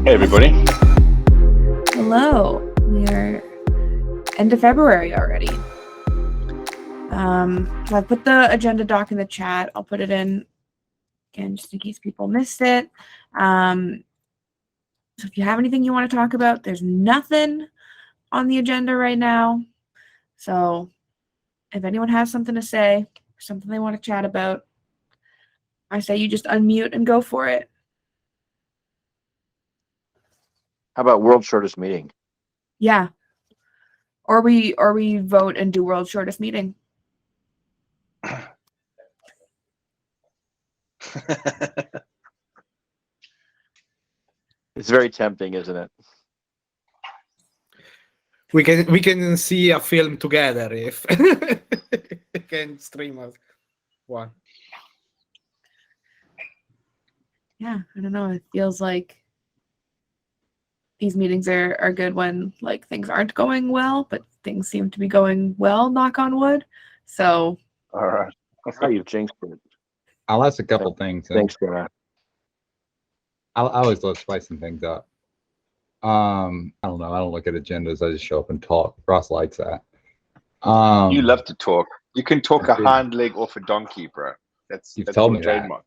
Hey, everybody. Hello. We are end of February already. So I put the agenda doc in the chat. I'll put it in again just in case people missed it. So if you have anything you want to talk about, there's nothing on the agenda right now. So if anyone has something to say, something they want to chat about, I say you just unmute and go for it. How about world's shortest meeting? Yeah. Or we vote and do world's shortest meeting. It's very tempting, isn't it? We can see a film together if we can stream one. Yeah, I don't know. It feels like these meetings are good when like things aren't going well, but things seem to be going well, knock on wood. So All right. That's how you've jinxed it. I'll ask a couple things. Thanks for that. I always love spicing things up. I don't know. I don't look at agendas. I just show up and talk. Ross likes that. You love to talk. You can talk I a do. hind leg off a donkey, bro. That's told your me that. trademark.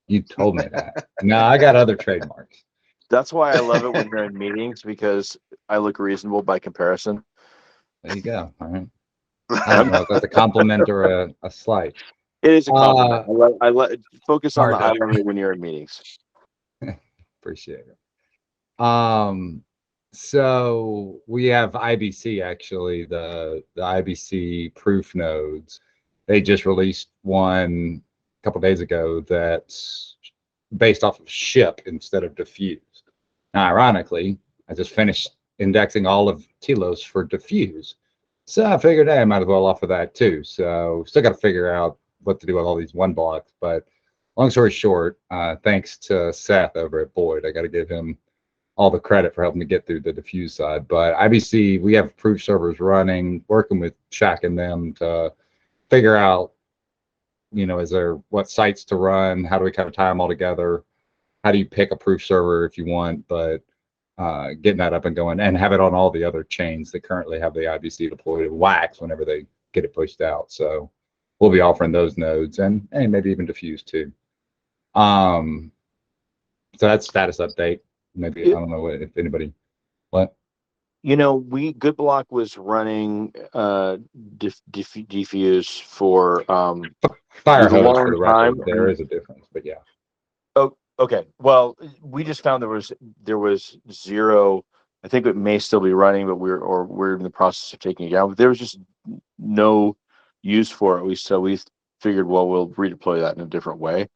You told me that. No, I got other trademarks. That's why I love it when you're in meetings, because I look reasonable by comparison. There you go. All right. I don't know if that's a compliment or a slight. It is a compliment. I let focus on the Hard irony when you're in meetings. Appreciate it. So we have IBC, actually, the IBC proof nodes. They just released one a couple days ago that's based off of ship instead of diffuse. Now, ironically, I just finished indexing all of Telos for diffuse. So I figured, hey, I might as well offer that too. So still got to figure out what to do with all these one blocks. But long story short, thanks to Seth over at Boyd, I got to give him all the credit for helping me get through the diffuse side. But IBC, we have proof servers running, working with Shaq and them to figure out, is there what sites to run? How do we kind of tie them all together? How do you pick a proof server if you want? But getting that up and going and have it on all the other chains that currently have the IBC deployed at wax whenever they get it pushed out. So we'll be offering those nodes and maybe even diffuse too. So that's status update. Maybe I don't know if anybody what. Good Block was running diffuse for Fire a hose long for the time. record. There is a difference, but yeah. Oh, okay. Well, we just found there was zero. I think it may still be running, but we're in the process of taking it down. But there was just no use for it. So we figured, well, we'll redeploy that in a different way.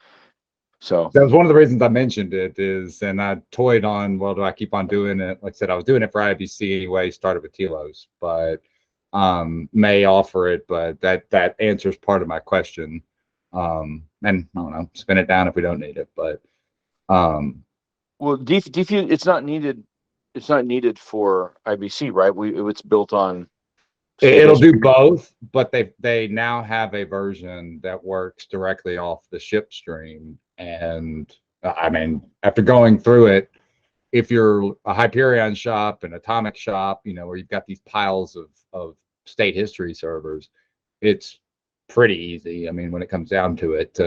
So that was one of the reasons I mentioned it and I toyed on, well, do I keep on doing it? Like I said, I was doing it for IBC anyway, started with Telos, but may offer it, but that answers part of my question. And I don't know, spin it down if we don't need it, but well, diffuse, it's not needed for IBC, right? It's built on it'll do both, but they now have a version that works directly off the ship stream. And I mean, after going through it, if you're a Hyperion shop, an Atomic shop, where you've got these piles of state history servers, it's pretty easy. I mean, when it comes down to it,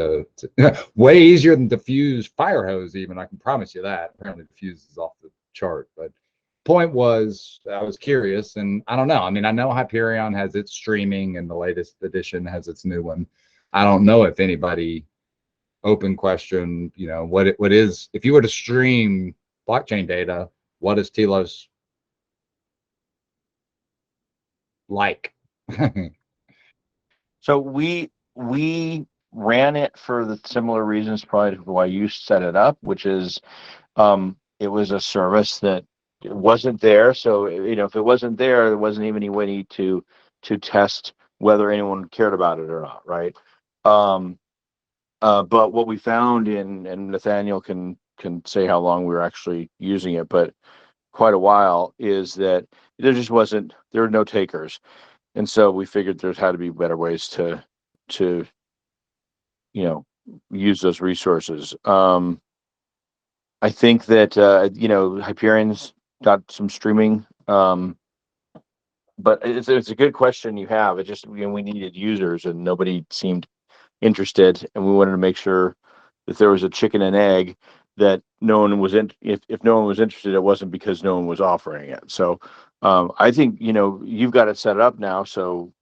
way easier than diffuse fire hose, even, I can promise you that. Apparently diffuse is off the chart, but point was, I was curious, and I don't know. I mean, I know Hyperion has its streaming and the latest edition has its new one. I don't know if anybody, open question, what is, if you were to stream blockchain data, what is Telos like? So we ran it for the similar reasons probably to why you set it up, which is it was a service that wasn't there. So if it wasn't there wasn't even any way to test whether anyone cared about it or not, right? But what we found and Nathaniel can say how long we were actually using it, but quite a while, is that there were no takers. And so we figured there had to be better ways to use those resources. I think that Hyperion's got some streaming, but it's a good question you have. It just we needed users and nobody seemed interested, and we wanted to make sure that there was a chicken and egg that no one was in. If no one was interested, it wasn't because no one was offering it. So I think you've got it set up now, so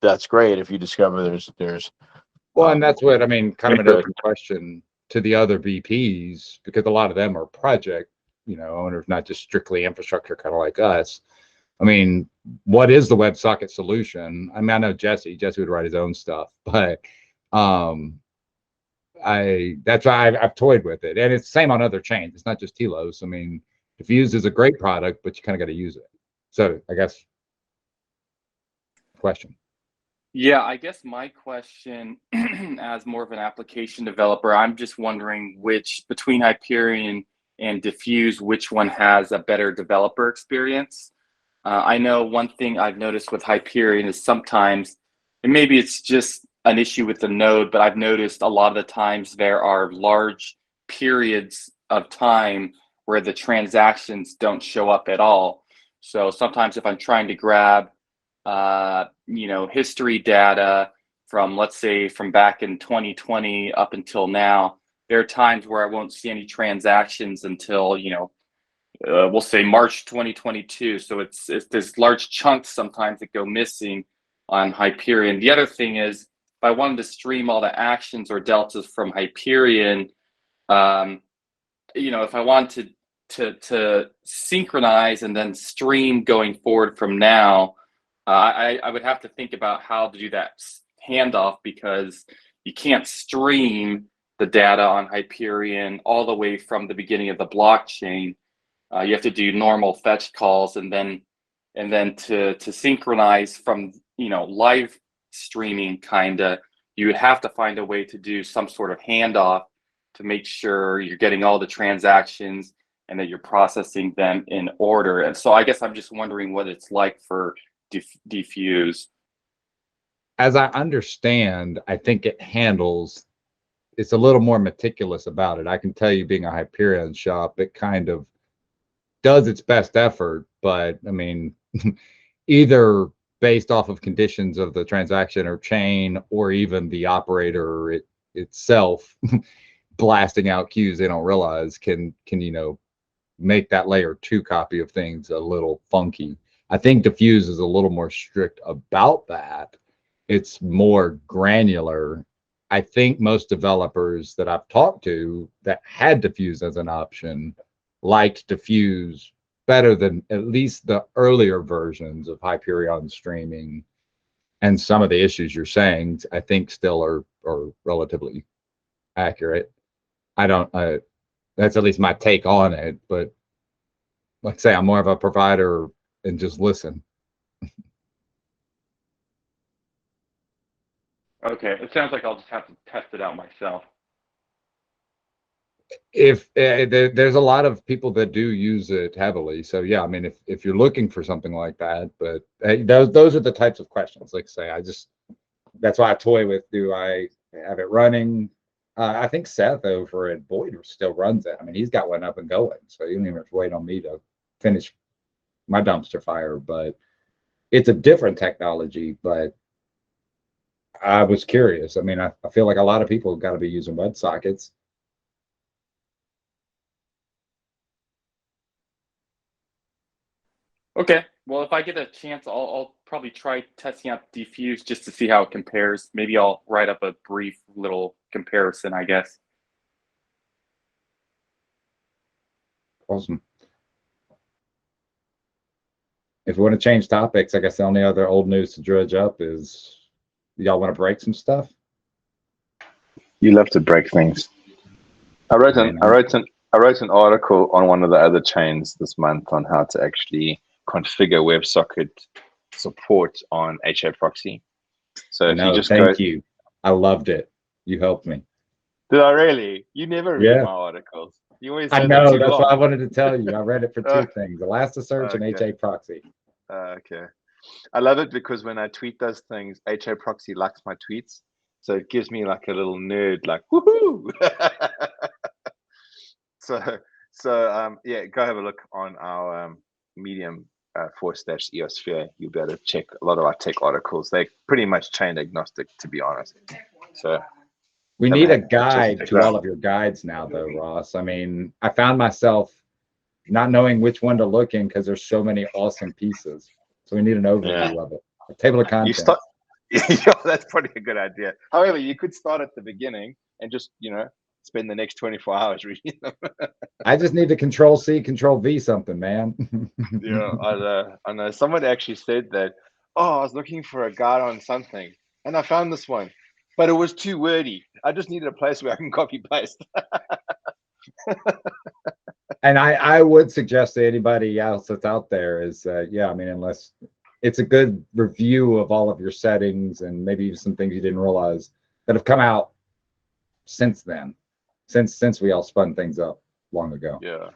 that's great. If you discover there's Well, and that's what I mean, kind of an interest. open question to the other VPs, because a lot of them are project, owners, not just strictly infrastructure, kind of like us. I mean, what is the WebSocket solution? I mean, I know Jesse would write his own stuff, but that's why I've toyed with it, and it's the same on other chains. It's not just Telos. I mean, Diffuse is a great product, but you kind of got to use it. So I guess question. Yeah, I guess my question, as more of an application developer, I'm just wondering which between Hyperion and Diffuse, which one has a better developer experience. I know one thing I've noticed with Hyperion is sometimes, and maybe it's just an issue with the node, but I've noticed a lot of the times there are large periods of time where the transactions don't show up at all. So sometimes if I'm trying to grab, history data from, let's say, from back in 2020 up until now, there are times where I won't see any transactions until, we'll say March 2022. So it's there's large chunks sometimes that go missing on Hyperion. The other thing is, if I wanted to stream all the actions or deltas from Hyperion, if I wanted to synchronize and then stream going forward from now, I would have to think about how to do that handoff, because you can't stream the data on Hyperion all the way from the beginning of the blockchain. You have to do normal fetch calls, and then to synchronize from live streaming, kinda, you would have to find a way to do some sort of handoff to make sure you're getting all the transactions and that you're processing them in order. And so I guess I'm just wondering what it's like for Diffuse. As I understand, I think it's a little more meticulous about it. I can tell you, being a Hyperion shop, it kind of does its best effort, but I mean, either based off of conditions of the transaction or chain, or even the operator itself blasting out queues they don't realize can make that layer 2 copy of things a little funky. I think Diffuse is a little more strict about that. It's more granular. I think most developers that I've talked to that had Diffuse as an option liked Diffuse better than at least the earlier versions of Hyperion streaming. And some of the issues you're saying, I think, still are relatively accurate. That's at least my take on it. But like I say, I'm more of a provider and just listen. Okay, it sounds like I'll just have to test it out myself. If there's a lot of people that do use it heavily, so yeah, I mean, if you're looking for something like that, but those are the types of questions. Like I say, that's why I toy with, do I have it running? I think Seth over at Boyd still runs it. I mean, he's got one up and going, so you don't even have to wait on me to finish my dumpster fire. But it's a different technology. But I was curious. I mean, I feel like a lot of people have got to be using WebSockets. Okay, well, if I get a chance, I'll probably try testing out Diffuse just to see how it compares. Maybe I'll write up a brief little comparison, I guess. Awesome. If we want to change topics, I guess the only other old news to dredge up is, y'all want to break some stuff? You love to break things. I wrote an article on one of the other chains this month on how to actually configure WebSocket support on HA proxy. So if you just thank you. I loved it. You helped me. Did I really? You never read my articles. You always say I know, too that's long. why I wanted to tell you. I read it for two things: Elasticsearch and Okay. HA proxy. Okay. I love it because when I tweet those things, HA proxy likes my tweets. So it gives me like a little nerd, like, woohoo! Yeah, go have a look on our Medium /Eosphere. You'll be able to check a lot of our tech articles. They're pretty much chain agnostic, to be honest. So We Never need a had to guide check to that. all of your guides now, though, Ross. I mean, I found myself not knowing which one to look in because there's so many awesome pieces. So we need an overview of it. A table of you contents. start. Yeah, that's probably a good idea. However, you could start at the beginning and just spend the next 24 hours reading them. I just need to Control C, Control V something, man. Yeah, I know. Someone actually said that. Oh, I was looking for a guide on something, and I found this one, but it was too wordy. I just needed a place where I can copy paste. And I would suggest to anybody else that's out there is, yeah, I mean, unless it's a good review of all of your settings and maybe some things you didn't realize that have come out since then, since we all spun things up long ago. Yeah.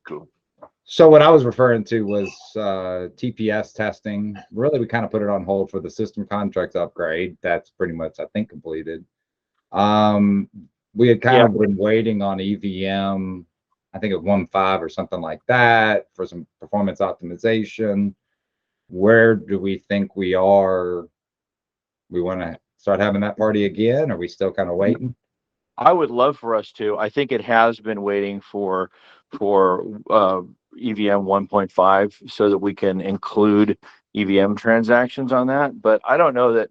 Cool. So what I was referring to was TPS testing. Really, we kind of put it on hold for the system contracts upgrade. That's pretty much, I think, completed. We had kind of been waiting on EVM, I think at 1.5 or something like that, for some performance optimization. Where do we think we are? We want to start having that party again? Are we still kind of waiting? I would love for us to. I think it has been waiting for EVM 1.5 so that we can include EVM transactions on that. But I don't know that,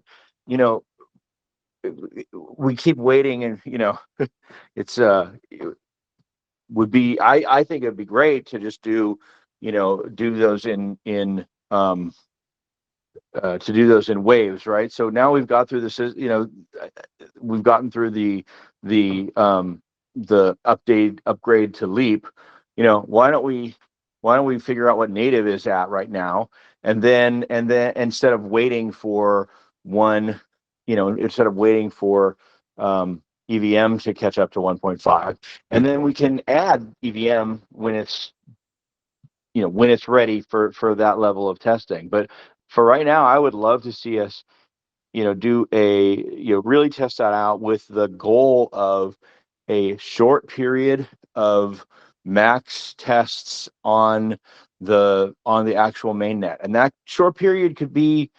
we keep waiting, and it's would be, I think it'd be great to just do those in to do those in waves, right? So now we've got through this, we've gotten through the upgrade to Leap. Why don't we figure out what native is at right now, and then instead of waiting for one, instead of waiting for EVM to catch up to 1.5, and then we can add EVM when it's ready for that level of testing. But for right now, I would love to see us do really test that out with the goal of a short period of max tests on the actual mainnet, and that short period could be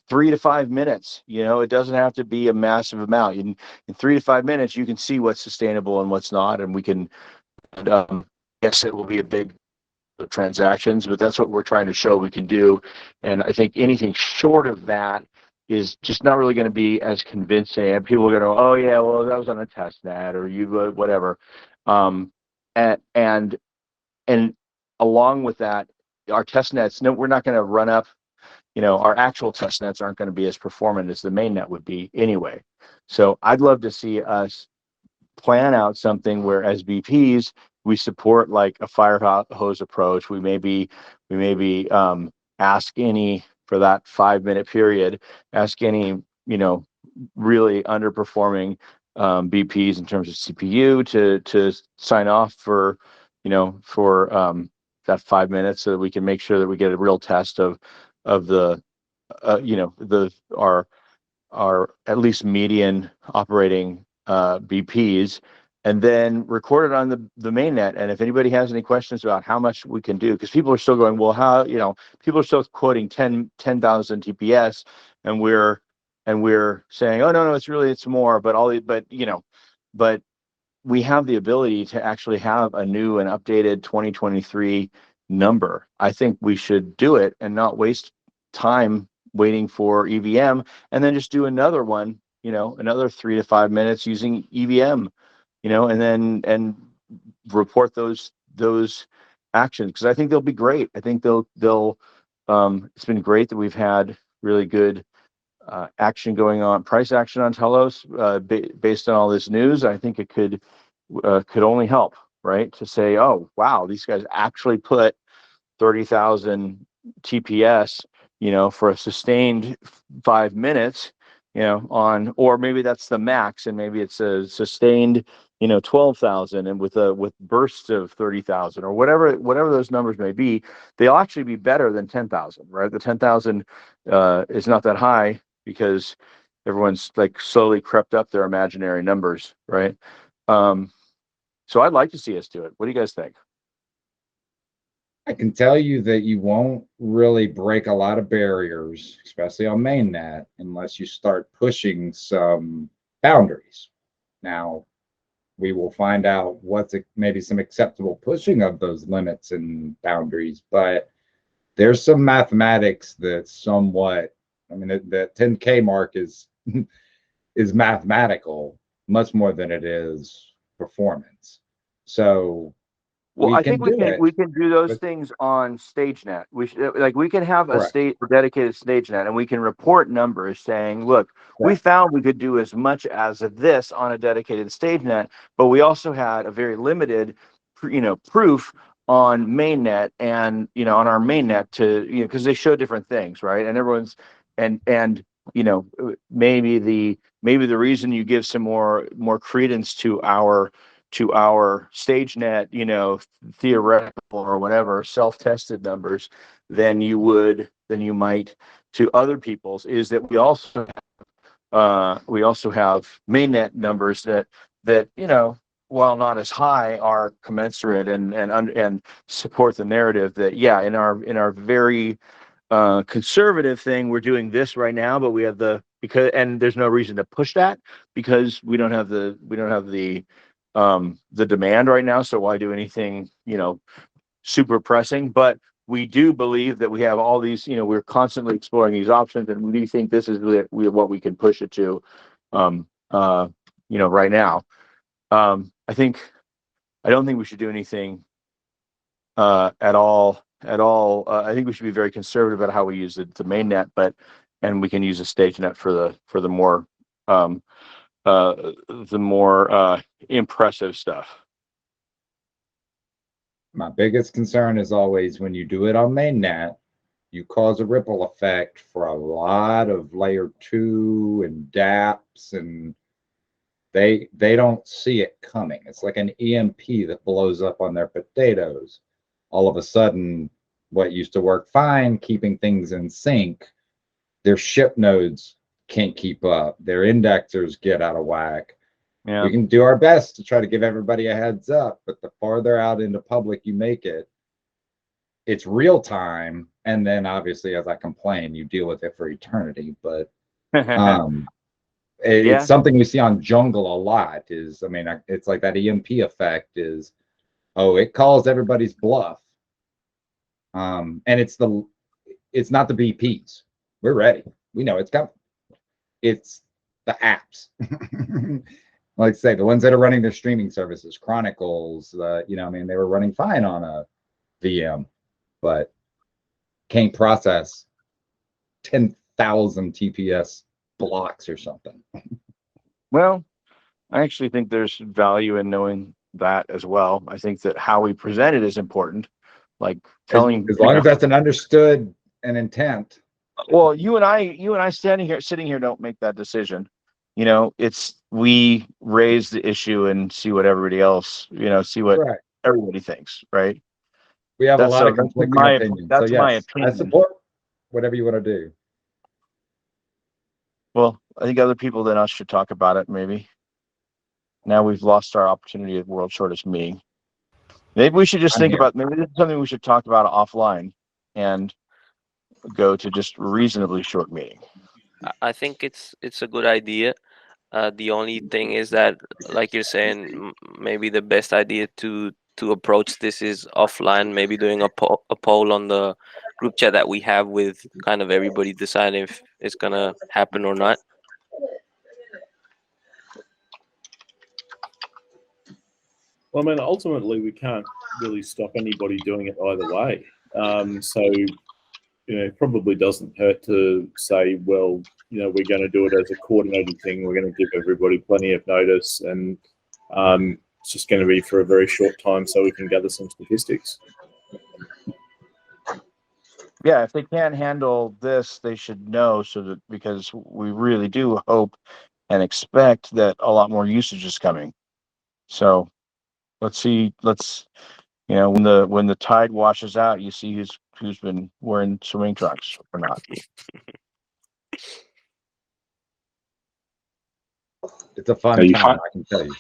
3 to 5 minutes. It doesn't have to be a massive amount. In 3 to 5 minutes, you can see what's sustainable and what's not, and we can. Yes, it will be a big transactions, but that's what we're trying to show we can do. And I think anything short of that is just not really going to be as convincing. And people are going to go, oh yeah, well that was on a test net, or you whatever. And along with that, our test nets, no, we're not going to run up. Our actual test nets aren't going to be as performant as the main net would be anyway. So I'd love to see us plan out something where as BPs we support like a fire hose approach. We maybe ask any, for that 5-minute period, ask any really underperforming BPs in terms of CPU to sign off for that 5 minutes, so that we can make sure that we get a real test of the our at least median operating BPs, and then record it on the mainnet. And if anybody has any questions about how much we can do, because people are still going, well, how, people are still quoting 10,000 TPS, and we're saying, oh no, it's more, but we have the ability to actually have a new and updated 2023 number. I think we should do it and not waste time waiting for EVM, and then just do another one, another 3 to 5 minutes using EVM, and report those actions, because I think they'll be great. I think they'll it's been great that we've had really good action going on, price action on Telos, based on all this news. I think it could only help, right? To say, oh wow, these guys actually put 30,000 TPS, for a sustained 5 minutes, on, or maybe that's the max, and maybe it's a sustained, 12,000, and with bursts of 30,000, or whatever those numbers may be. They'll actually be better than 10,000, right? The 10,000 is not that high, because everyone's like slowly crept up their imaginary numbers, right? So I'd like to see us do it. What do you guys think? I can tell you that you won't really break a lot of barriers, especially on mainnet, unless you start pushing some boundaries. Now, we will find out what's maybe some acceptable pushing of those limits and boundaries, but there's some mathematics that's somewhat, I mean, the 10K mark is is mathematical much more than it is performance. So Well, we I can think we do can it, we can do those but things on StageNet. We should like we can have a correct, dedicated StageNet, and we can report numbers saying, look, we correct. found we could do as much as of this on a dedicated StageNet, but we also had a very limited, proof on mainnet and on our mainnet to because they show different things, right? And everyone's and maybe the reason you give some more credence to our StageNet, theoretical or whatever self-tested numbers than you might to other people's is that we also have mainnet numbers that while not as high are commensurate and support the narrative that in our very conservative thing we're doing this right now, but we have and there's no reason to push that because we don't have the demand right now, so why do anything super pressing? But we do believe that we have all these, we're constantly exploring these options, and we do think this is what we can push it to right now. I don't think we should do anything at all. I think we should be very conservative about how we use the mainnet, and we can use a StageNet for the more impressive stuff. My biggest concern is always when you do it on mainnet, you cause a ripple effect for a lot of layer 2 and dApps, and they don't see it coming. It's like an EMP that blows up on their potatoes. All of a sudden, what used to work fine, keeping things in sync, their ship nodes can't keep up. Their indexers get out of whack. Yeah. We can do our best to try to give everybody a heads up, but the farther out into public you make it, it's real time. And then obviously, as I complain, you deal with it for eternity. But it's something we see on Jungle a lot is, I mean, it's like that EMP effect is, oh, it calls everybody's bluff. And it's not the BPs. We're ready. We know it's coming. It's the apps. Like I say, the ones that are running their streaming services, Chronicles, I mean, they were running fine on a VM, but can't process 10,000 TPS blocks or something. Well, I actually think there's value in knowing that as well. I think that how we present it is important. Like telling, as long as that's an understood and intent. well, you and I sitting here don't make that decision. We raise the issue and see what everybody else, see what Right. everybody thinks, right? We have a lot of conflicting opinions. That's so yes, my opinion. I support whatever you want to do. Well, I think other people than us should talk about it, maybe. Now we've lost our opportunity at World Shortest Meeting. Maybe we should just maybe this is something we should talk about offline and go to just reasonably short meeting. I think it's a good idea. The only thing is that, like you're saying, maybe the best idea to approach this is offline. Maybe doing a poll on the group chat that we have with kind of everybody deciding if it's gonna happen or not. Well, I mean, ultimately, we can't really stop anybody doing it either way. So, it probably doesn't hurt to say, well, we're going to do it as a coordinated thing. We're going to give everybody plenty of notice, and it's just going to be for a very short time so we can gather some statistics. Yeah, if they can't handle this, they should know, because we really do hope and expect that a lot more usage is coming. So let's see. When the tide washes out, you see who's been wearing swimming trunks or not. It's a fun No, you time, find- I can tell you.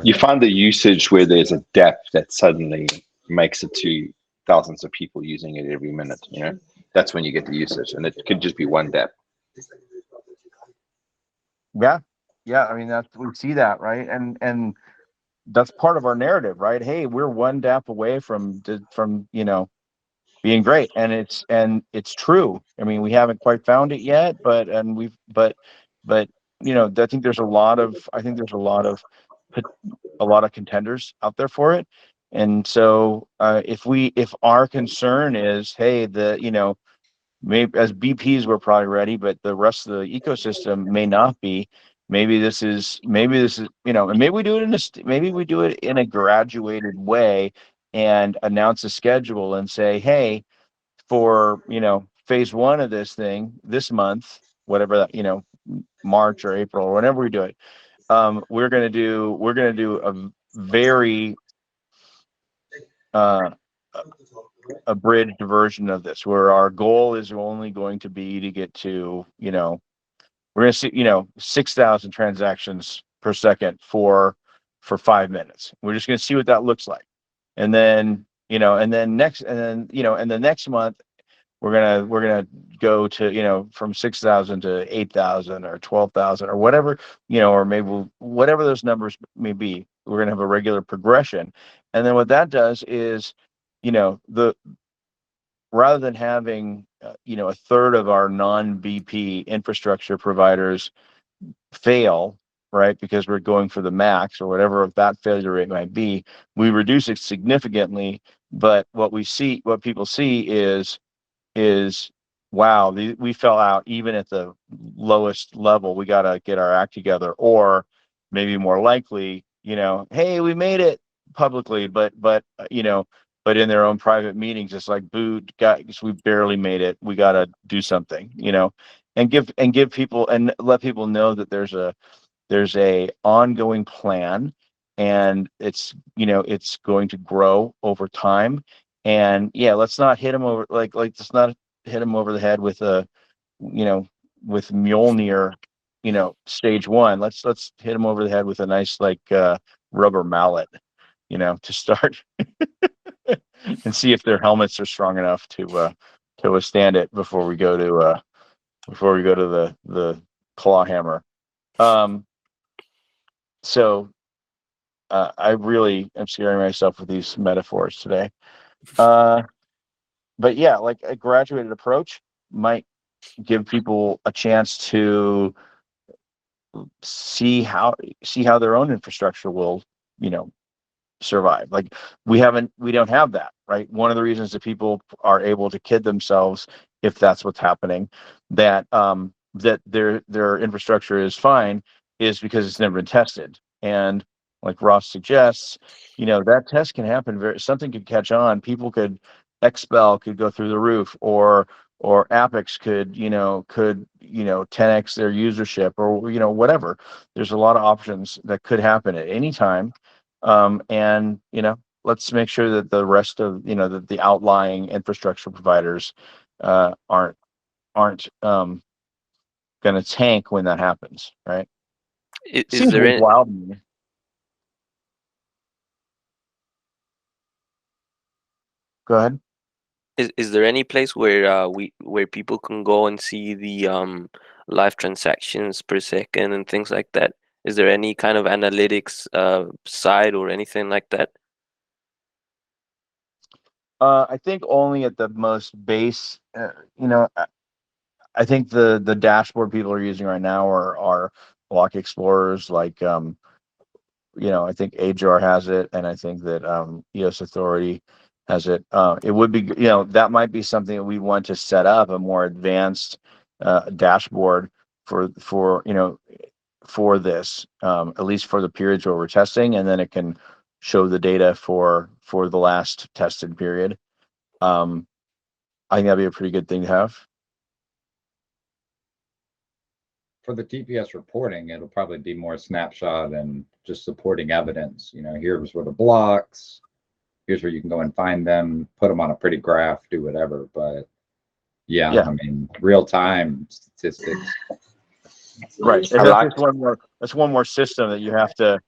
You find the usage where there's a depth that suddenly makes it to thousands of people using it every minute. You know, that's when you get the usage, and it could just be one depth. Yeah, yeah. I mean, we see that, right? And that's part of our narrative, right? Hey, we're one DApp away from being great, and it's true. I mean, we haven't quite found it yet, but I think there's a lot of contenders out there for it. And so if our concern is, hey, maybe as BPs we're probably ready, but the rest of the ecosystem may not be. Maybe this is and maybe we do it in a graduated way and announce a schedule and say, hey, for phase one of this thing this month, whatever that, March or April or whenever we do it, we're gonna do a very abridged version of this, where our goal is only going to be to get to, we're going to see, 6,000 transactions per second for 5 minutes. We're just going to see what that looks like. And then, the next month, we're gonna go to, from 6,000 to 8,000 or 12,000 or whatever, or maybe whatever those numbers may be. We're gonna have a regular progression. And then what that does is, the rather than having a third of our non-BP infrastructure providers fail, right, because we're going for the max or whatever that failure rate might be, we reduce it significantly. But what people see is wow, we fell out even at the lowest level. We got to get our act together. Or maybe more likely, hey, we made it publicly, but in their own private meetings, it's like, boo, guys, we barely made it. We got to do something, and give people and let people know that there's a ongoing plan, and it's going to grow over time. And yeah, let's not hit them over let's not hit them over the head with with Mjolnir, stage one. Let's hit them over the head with a nice rubber mallet, to start and see if their helmets are strong enough to withstand it before we go to the claw hammer. So I really am scaring myself with these metaphors today. But yeah, like a graduated approach might give people a chance to see how their own infrastructure will, survive. Like we don't have that, right? One of the reasons that people are able to kid themselves, if that's what's happening, that that their infrastructure is fine, is because it's never been tested. And like Ross suggests, that test can happen. Something could catch on. People could expel could go through the roof, or Apex could 10x their usership, or whatever. There's a lot of options that could happen at any time. And let's make sure that the rest of that the outlying infrastructure providers aren't going to tank when that happens, right? Is there any, wild to me. Go ahead. is there any place where where people can go and see the live transactions per second and things like that? Is there any kind of analytics site or anything like that? I think only at the most base. I think the dashboard people are using right now are block explorers, like I think AJAR has it, and I think that EOS Authority has it. It would be, that might be something that we want to set up, a more advanced dashboard for this, at least for the periods where we're testing, and then it can show the data for the last tested period. I think that'd be a pretty good thing to have. For the TPS reporting, it'll probably be more snapshot and just supporting evidence. Here's where the blocks, here's where you can go and find them, put them on a pretty graph, do whatever. But yeah. I mean, real time statistics. Right. I And like. that's one more system that you have to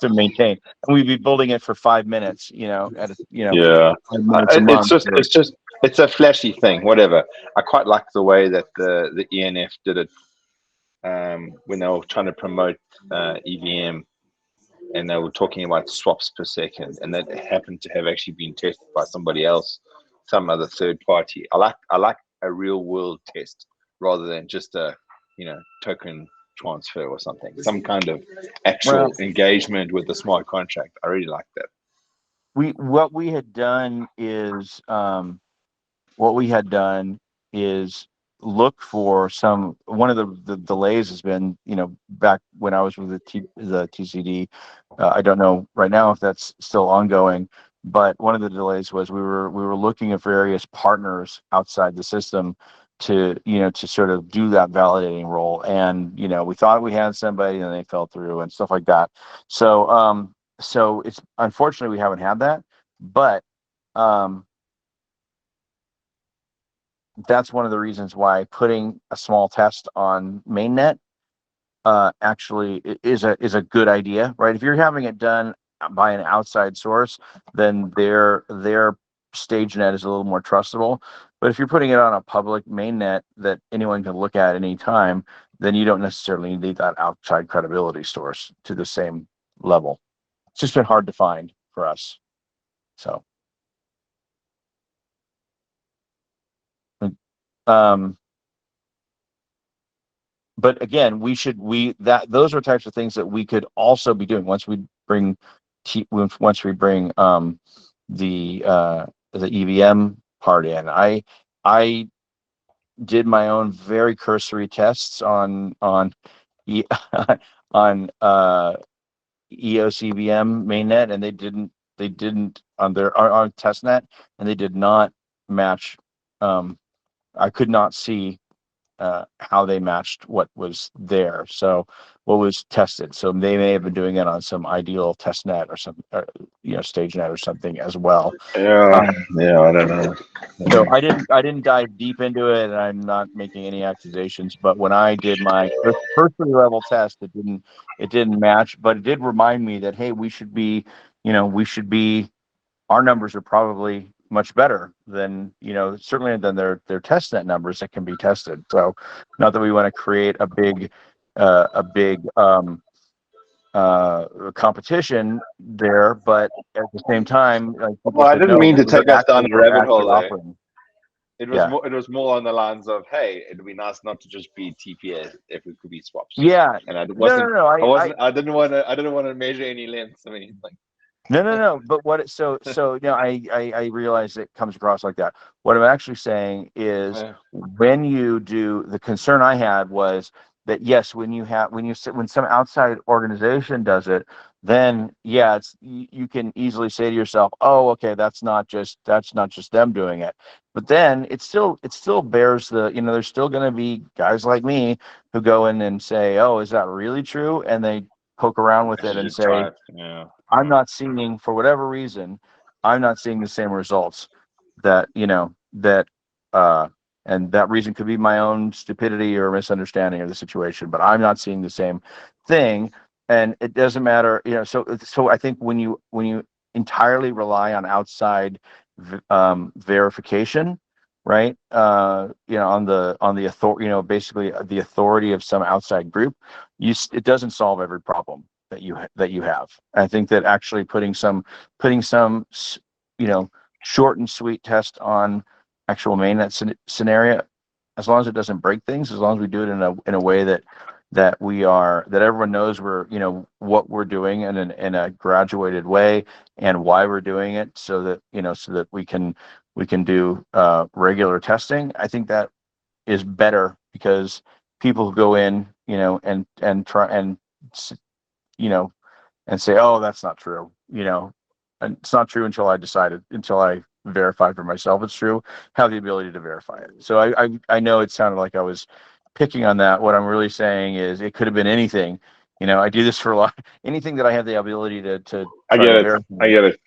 maintain. And we'd be building it for 5 minutes, Yeah, 5 minutes a it's month. just it's a flashy thing. Whatever. I quite like the way that the ENF did it when they were trying to promote EVM, and they were talking about swaps per second, and that happened to have actually been tested by somebody else, some other third party. I like a real world test rather than just a token transfer or something. Some kind of actual engagement with the smart contract. I really like that. What we had done is look for one of the delays has been, back when I was with the TCD. I don't know right now if that's still ongoing, but one of the delays was we were looking at various partners outside the system to sort of do that validating role, and we thought we had somebody and they fell through and stuff like that. So it's unfortunately we haven't had that, but that's one of the reasons why putting a small test on mainnet actually is a good idea, right? If you're having it done by an outside source, then their stage net is a little more trustable. But if you're putting it on a public mainnet that anyone can look at any time, then you don't necessarily need that outside credibility source to the same level. It's just been hard to find for us. So but again, those are types of things that we could also be doing once we bring the EVM part in. I did my own very cursory tests on E- on EOS EVM mainnet, and they didn't on their on testnet, and they did not match. I could not see how they matched what was there. So what was tested. So they may have been doing it on some ideal test net or some, stage net or something as well. Yeah, I don't know. So I didn't dive deep into it, and I'm not making any accusations. But when I did my first level test, it didn't match. But it did remind me that, hey, we should be our numbers are probably much better than certainly than their testnet numbers that can be tested. So not that we want to create a big competition there, but at the same time, like, people Well, I should didn't know mean to that we're take us down a rabbit hole there. operating. It was more on the lines of, hey, it'd be nice not to just be TPS if it could be swaps. Yeah. And I didn't want to measure any lengths. I mean, like. No. But I realize it comes across like that. What I'm actually saying is, when you do, the concern I had was that, yes, when some outside organization does it, then you can easily say to yourself, oh, okay, that's not just them doing it. But then it still bears there's still going to be guys like me who go in and say, oh, is that really true? And they poke around with it and say, I'm not seeing, for whatever reason, I'm not seeing the same results that, and that reason could be my own stupidity or misunderstanding of the situation, but I'm not seeing the same thing. And it doesn't matter, so I think when you entirely rely on outside verification, right? On the authority, basically the authority of some outside group, it doesn't solve every problem that you have. I think that actually putting some short and sweet test on actual mainnet scenario, as long as it doesn't break things, as long as we do it in a way that everyone knows what we're doing in a graduated way and why we're doing it, so that we can do regular testing. I think that is better, because people go in and try and and say, oh, that's not true, and it's not true until I verify for myself it's true, have the ability to verify it. So I know it sounded like I was picking on that. What I'm really saying is it could have been anything. I do this for a lot, anything that I have the ability to I get it. verify. I get it.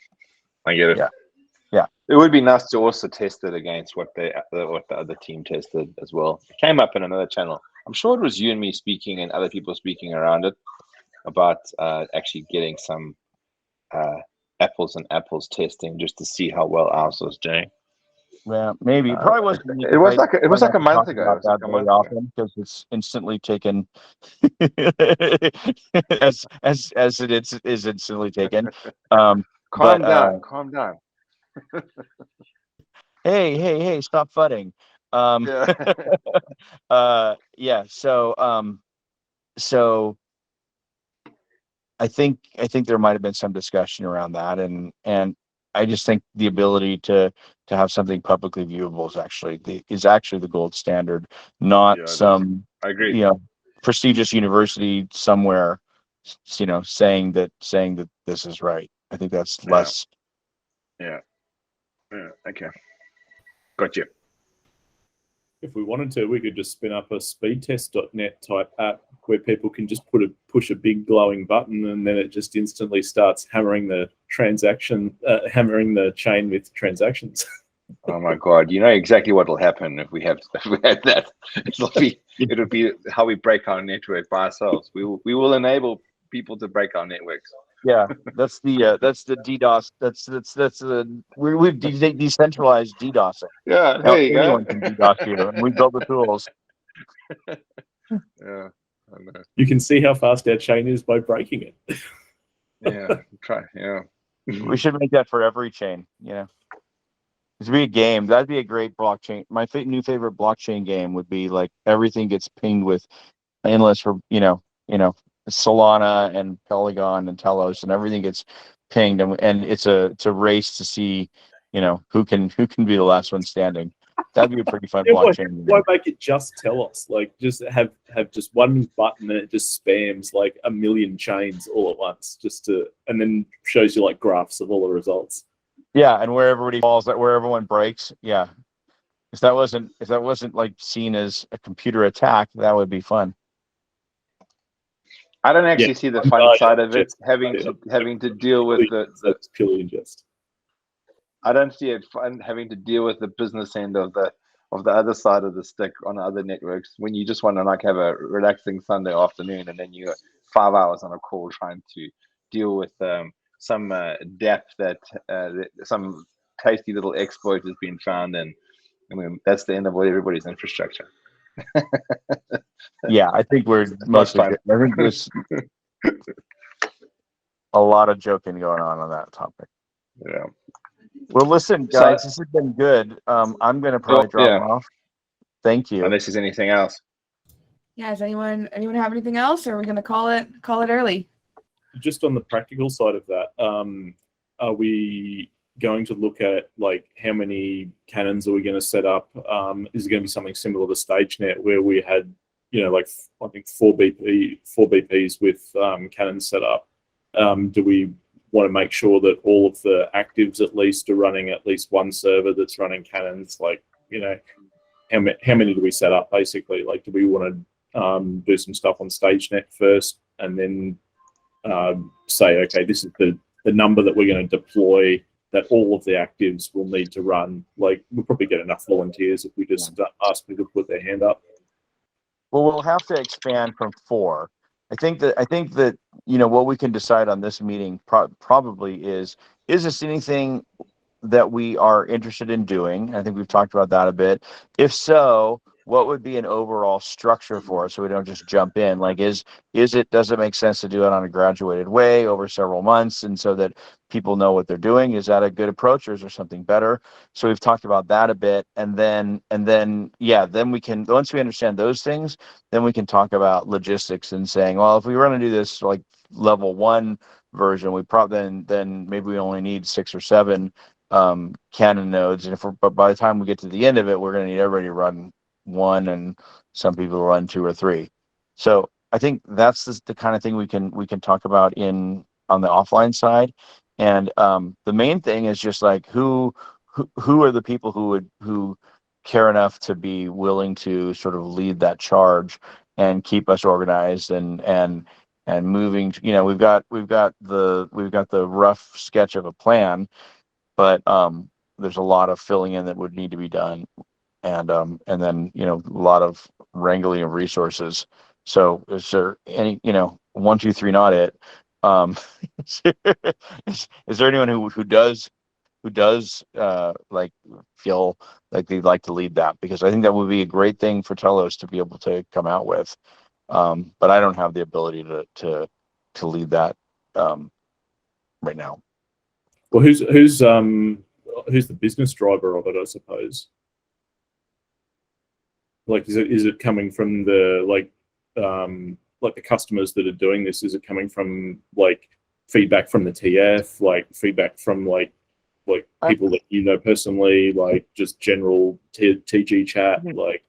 Yeah. It would be nice to also test it against what the other team tested as well. It came up in another channel. I'm sure it was you and me speaking and other people speaking around it about actually getting some apples and apples testing just to see how well ours was doing. Yeah, maybe it probably wasn't. It was like a month ago. It was like a month ago. Often because it's instantly taken as it is instantly taken. Calm down. Hey, stop fudding. Yeah. Yeah. So I think there might have been some discussion around that, and I just think the ability to have something publicly viewable is actually the gold standard, not some I agree. Prestigious university somewhere, saying that this is right. I think that's less. Yeah. Okay. Got you. If we wanted to, we could just spin up a speedtest.net type app where people can just push a big glowing button, and then it just instantly starts hammering the chain with transactions. Oh my God! You know exactly what will happen if we had that. It'll be how we break our network by ourselves. We will enable people to break our networks. Yeah, that's the DDoS. We've decentralized DDoSing. Yeah, Now there you anyone go. can DDoS you, and we built the tools. Yeah, I know. You can see how fast our chain is by breaking it. Yeah, try. Yeah. We should make that for every chain. It would be a game. That'd be a great blockchain. My new favorite blockchain game would be like everything gets pinged with endless for Solana and Polygon and Telos, and everything gets pinged, and it's a race to see who can be the last one standing. That'd be a pretty fun blockchain. Why make it just Telos? Like just have just one button and it just spams like a million chains all at once, and then shows you like graphs of all the results. Yeah, and where everybody falls, where everyone breaks. Yeah, if that wasn't like seen as a computer attack, that would be fun. I don't actually see the fun side of it, having to deal with that's purely just. I don't see it fun having to deal with the business end of the other side of the stick on other networks when you just want to like have a relaxing Sunday afternoon, and then you're 5 hours on a call trying to deal with some depth that some tasty little exploit has been found, and I mean that's the end of everybody's infrastructure. Yeah, I think we're mostly. I think there's a lot of joking going on that topic. Yeah. Well, listen, guys, this has been good. I'm going to probably drop off. Thank you. Unless there's anything else. Yeah, does anyone have anything else, or are we going to call it early? Just on the practical side of that, are we going to look at like how many cannons are we going to set up? Is it going to be something similar to StageNet where we had, like I think 4 BPs with cannons set up? Do we want to make sure that all of the actives at least are running at least one server that's running cannons? Like, how many do we set up basically? Like, do we want to do some stuff on StageNet first and then say, okay, this is the number that we're going to deploy that all of the actives will need to run? Like, we'll probably get enough volunteers if we just ask people to put their hand up. Well, we'll have to expand from 4. I think that what we can decide on this meeting probably is this anything that we are interested in doing? I think we've talked about that a bit. If so, what would be an overall structure for us so we don't just jump in? Like, does it make sense to do it on a graduated way over several months, and so that people know what they're doing? Is that a good approach, or is there something better? So we've talked about that a bit, and then we can, once we understand those things, then we can talk about logistics and saying, well, if we were going to do this like level 1 version, we probably then maybe we only need 6 or 7 Canon nodes, but by the time we get to the end of it, we're going to need everybody to run 1, and some people run 2 or 3. So I think that's the kind of thing we can talk about on the offline side. And the main thing is just like who are the people who care enough to be willing to sort of lead that charge and keep us organized and moving. We've got the rough sketch of a plan, but there's a lot of filling in that would need to be done, and then a lot of wrangling of resources. So is there any 1, 2, 3 not it? is, is there anyone who does like feel like they'd like to lead that? Because I think that would be a great thing for Telos to be able to come out with. But I don't have the ability to lead that right now. Well, who's the business driver of it? I suppose. Like, is it coming from the like the customers that are doing this? Is it coming from like feedback from the TF, like feedback from like people that you know personally, like just general TG chat? Like,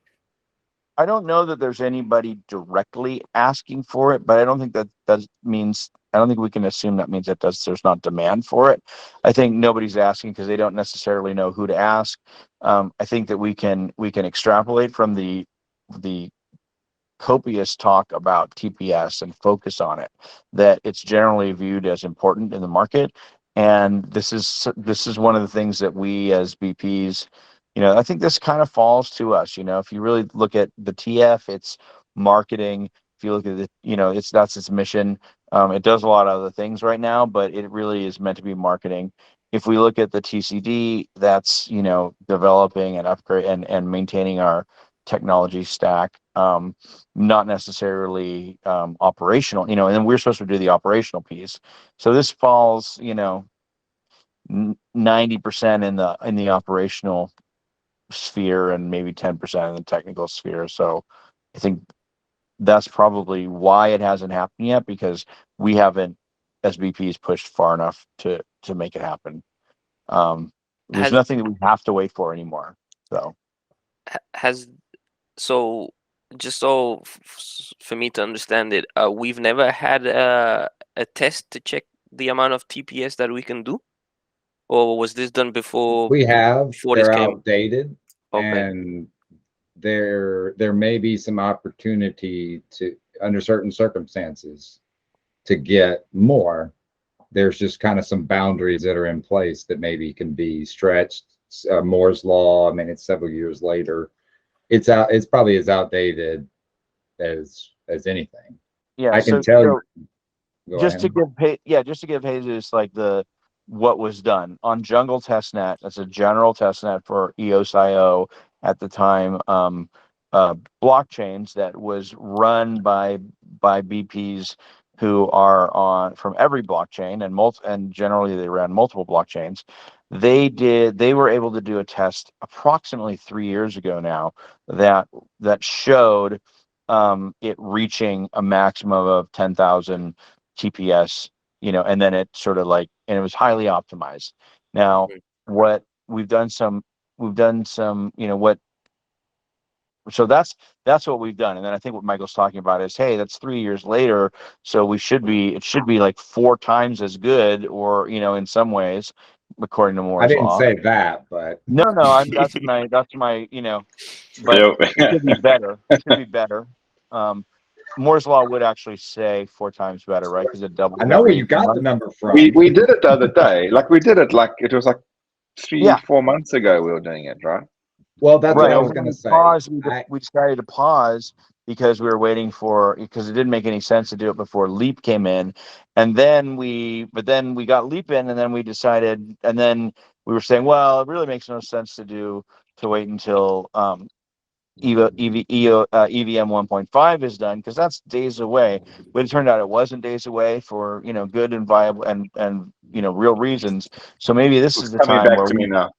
I don't know that there's anybody directly asking for it, but I don't think that means, I don't think we can assume that means there's not demand for it. I think nobody's asking because they don't necessarily know who to ask. I think that we can extrapolate from the copious talk about TPS and focus on it, that it's generally viewed as important in the market. And this is one of the things that we as BPs, I think this kind of falls to us. If you really look at the TF, it's marketing. If you look at that's its mission. It does a lot of other things right now, but it really is meant to be marketing. If we look at the TCD, that's developing and upgrade and maintaining our technology stack, not necessarily operational, and then we're supposed to do the operational piece. So this falls 90% in the operational sphere and maybe 10% in the technical sphere. So I think that's probably why it hasn't happened yet, because we haven't, as BPs, pushed far enough to make it happen. There's nothing that we have to wait for anymore. So just so for me to understand it, we've never had a test to check the amount of TPS that we can do, or was this done before? We have. Before They're this came? outdated, Okay. and there may be some opportunity to, under certain circumstances, to get more. There's just kind of some boundaries that are in place that maybe can be stretched. Moore's law. I mean, it's several years later. It's probably as outdated as anything. Yeah, I can tell you. Just to give Jesus like what was done on Jungle Testnet. That's a general testnet for EOS.io at the time. Blockchains that was run by BPs who are from every blockchain, and generally they ran multiple blockchains. They were able to do a test approximately 3 years ago now that showed it reaching a maximum of 10,000 TPS, and then it sort of and it was highly optimized. Now, what we've done some, so that's what we've done. And then I think what Michael's talking about is, hey, that's 3 years later. So it should be like 4 times as good, or, in some ways, according to Moore's I didn't law. say that, but No, that's my, but it should be better. It should be better. Moore's law would actually say 4 times better, right? Because it doubles. I know where you got the number from. We did it the other day. Like, we did it like it was like 3-4 months ago we were doing it, right? Well, that's what I was going to say. We decided to pause because we were waiting because it didn't make any sense to do it before Leap came in, and then we got Leap in, and then we decided, and then we were saying, well, it really makes no sense to wait until EVM 1.5 is done, because that's days away. But it turned out it wasn't days away for good and viable and real reasons. So maybe this is the time back where to me now.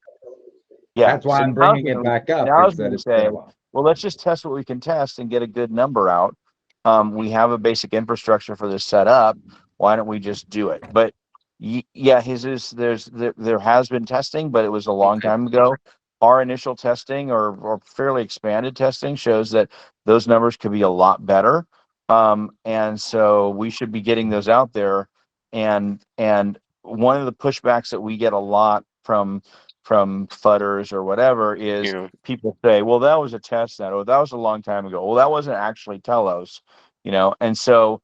Yeah, that's why I'm bringing it back up. Now I was going to say, well, let's just test what we can test and get a good number out. We have a basic infrastructure for this set up. Why don't we just do it? But there has been testing, but it was a long time ago. Our initial testing or fairly expanded testing shows that those numbers could be a lot better. And so we should be getting those out there. And one of the pushbacks that we get a lot from fudders or whatever is people say, well, that was a test net, or that was a long time ago. Well, that wasn't actually Telos, and so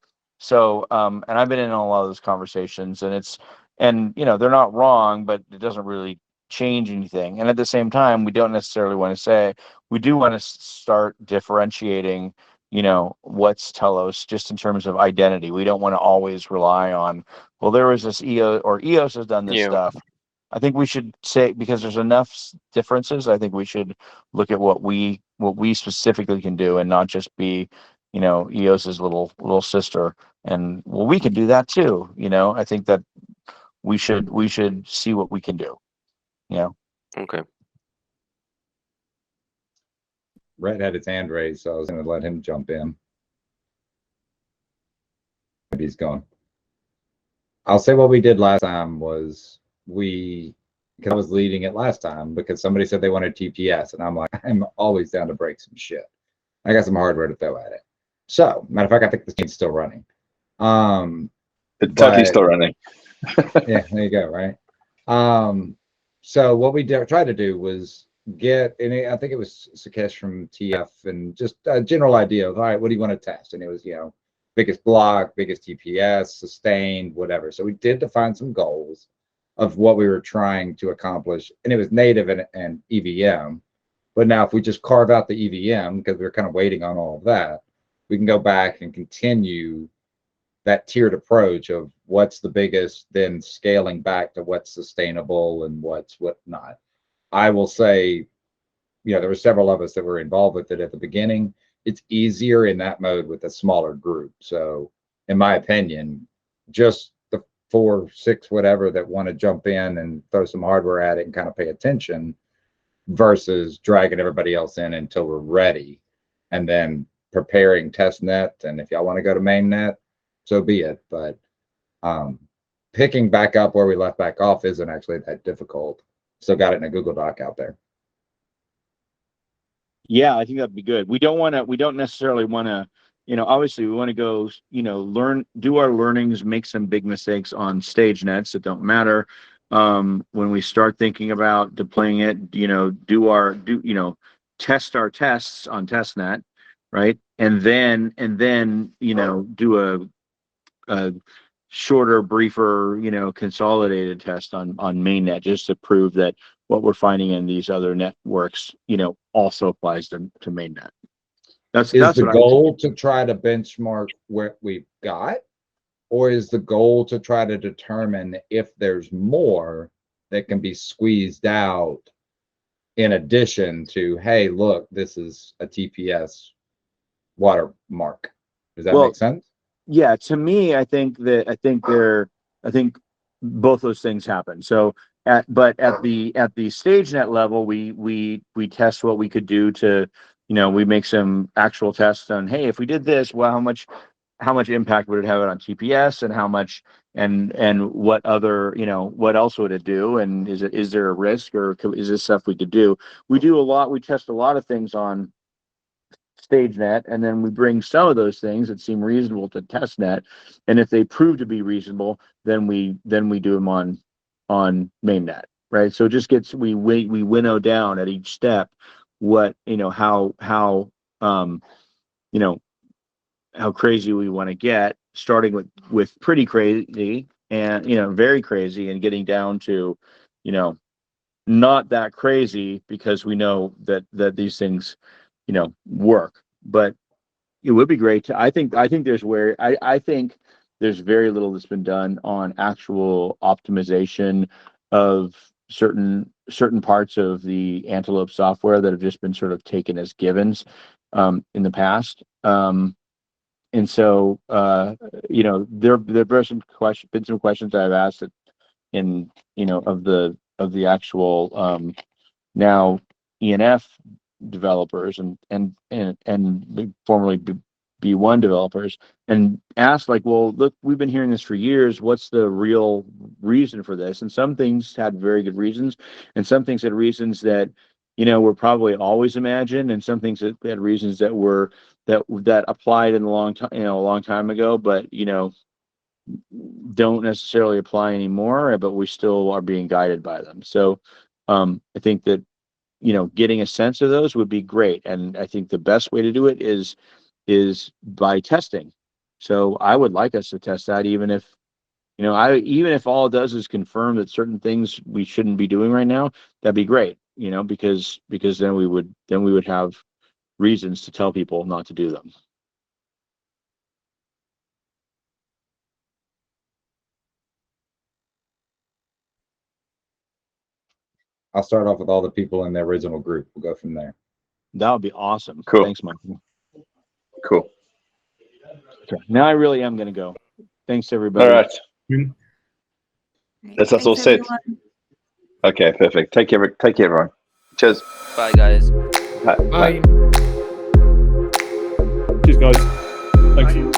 and I've been in a lot of those conversations, and they're not wrong, but it doesn't really change anything. And at the same time, we don't necessarily want to say, we do want to start differentiating, what's Telos just in terms of identity. We don't want to always rely on, well, there was this EOS, or EOS has done this Yeah. stuff. I think we should say, because there's enough differences, I think we should look at what we specifically can do, and not just be, EOS's little sister. And well, we can do that too. I think that we should see what we can do. Okay. Rhett had his hand raised, so I was going to let him jump in. Maybe he's gone. I'll say what we did last time was because I was leading it last time because somebody said they wanted TPS, and I'm like, I'm always down to break some shit. I got some hardware to throw at it. So, matter of fact, I think this game's still running. It's totally still running. Yeah, there you go, right? So what we tried to do was get, and I think it was Sakesh from TF, and just a general idea of, all right, what do you want to test? And it was, biggest block, biggest TPS, sustained, whatever. So we did define some goals of what we were trying to accomplish, and it was native and EVM. But now if we just carve out the EVM, because we were kind of waiting on all of that, we can go back and continue that tiered approach of what's the biggest, then scaling back to what's sustainable and what's not. I will say, there were several of us that were involved with it at the beginning. It's easier in that mode with a smaller group. So in my opinion, just the 4, 6, whatever that want to jump in and throw some hardware at it and kind of pay attention versus dragging everybody else in until we're ready and then preparing test net. And if y'all want to go to mainnet, so be it. But picking back up where we left back off isn't actually that difficult. Still got it in a Google Doc out there. Yeah, I think that'd be good. We don't necessarily want to, obviously we want to go, do our learnings, make some big mistakes on stage nets that don't matter. When we start thinking about deploying it, test our tests on testnet, right? And then, do a shorter, briefer, consolidated test on mainnet, just to prove that what we're finding in these other networks, also applies to mainnet. That's the goal to try to benchmark what we've got, or is the goal to try to determine if there's more that can be squeezed out in addition to, hey, look, this is a TPS watermark? Does that make sense? Yeah, to me, I think both those things happen. So at the StageNet level, we test what we could do to, we make some actual tests on, hey, if we did this, well, how much impact would it have on TPS, and how much, and what other, what else would it do, and is there a risk, or is this stuff we could do? We test a lot of things on StageNet, and then we bring some of those things that seem reasonable to testnet, and if they prove to be reasonable, then we do them on mainnet, right? So it just gets, we winnow down at each step what, how crazy we want to get, starting with pretty crazy, and very crazy, and getting down to not that crazy, because we know that these things work. But it would be great to, I think there's very little that's been done on actual optimization of certain parts of the Antelope software that have just been sort of taken as givens in the past. And so there been some questions I've asked in of the actual now ENF developers and formerly B1 developers, and asked, like, well, look, we've been hearing this for years. What's the real reason for this? And some things had very good reasons, and some things had reasons that were probably always imagined, and some things that had reasons that were that applied in a long time ago, but don't necessarily apply anymore, but we still are being guided by them. So I think that getting a sense of those would be great. And I think the best way to do it is by testing. So I would like us to test that, even if You know, even if all it does is confirm that certain things we shouldn't be doing right now, that'd be great. You know, because then we would have reasons to tell people not to do them. I'll start off with all the people in the original group. We'll go from there. That would be awesome. Cool. Thanks, Michael. Cool. Okay. Now I really am going to go. Thanks, everybody. All right. That's us Thanks, all set. everyone. Okay, perfect. Take care, everyone. Cheers. Bye, guys. Bye. Bye. Cheers, guys. Thanks.